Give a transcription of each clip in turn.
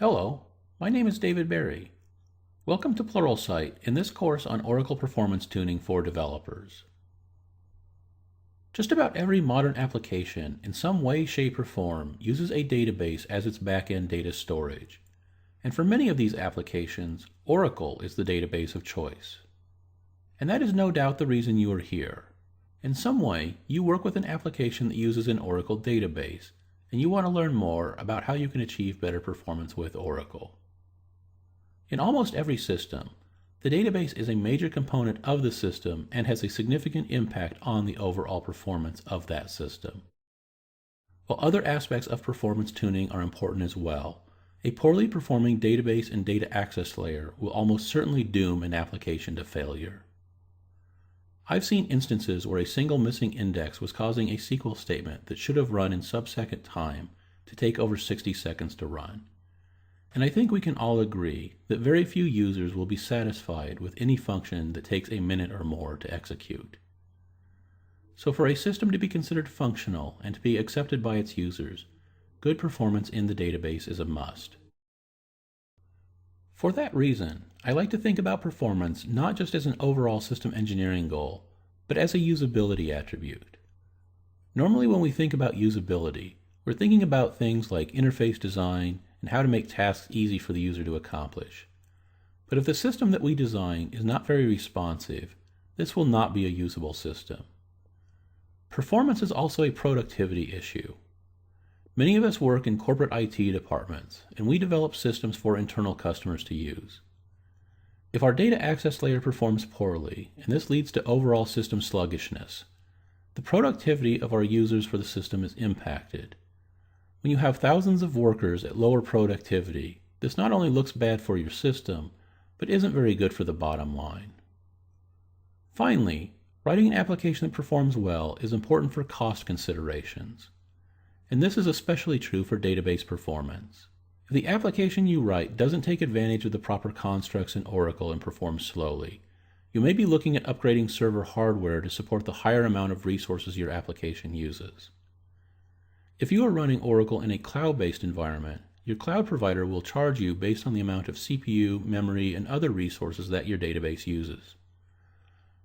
Hello, my name is David Berry. Welcome to Pluralsight in this course on Oracle Performance Tuning for developers. Just about every modern application in some way, shape, or form uses a database as its back-end data storage. And for many of these applications, Oracle is the database of choice. And that is no doubt the reason you are here. In some way, you work with an application that uses an Oracle database, and you want to learn more about how you can achieve better performance with Oracle. In almost every system, the database is a major component of the system and has a significant impact on the overall performance of that system. While other aspects of performance tuning are important as well, a poorly performing database and data access layer will almost certainly doom an application to failure. I've seen instances where a single missing index was causing a SQL statement that should have run in sub-second time to take over 60 seconds to run. And I think we can all agree that very few users will be satisfied with any function that takes a minute or more to execute. So for a system to be considered functional and to be accepted by its users, good performance in the database is a must. For that reason, I like to think about performance not just as an overall system engineering goal, but as a usability attribute. Normally when we think about usability, we're thinking about things like interface design and how to make tasks easy for the user to accomplish. But if the system that we design is not very responsive, this will not be a usable system. Performance is also a productivity issue. Many of us work in corporate IT departments, and we develop systems for internal customers to use. If our data access layer performs poorly, and this leads to overall system sluggishness, the productivity of our users for the system is impacted. When you have thousands of workers at lower productivity, this not only looks bad for your system, but isn't very good for the bottom line. Finally, writing an application that performs well is important for cost considerations. And this is especially true for database performance. If the application you write doesn't take advantage of the proper constructs in Oracle and performs slowly, you may be looking at upgrading server hardware to support the higher amount of resources your application uses. If you are running Oracle in a cloud-based environment, your cloud provider will charge you based on the amount of CPU, memory, and other resources that your database uses.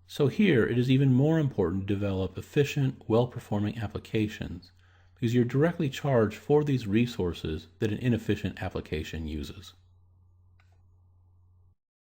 So here it is even more important to develop efficient, well-performing applications because you're directly charged for these resources that an inefficient application uses.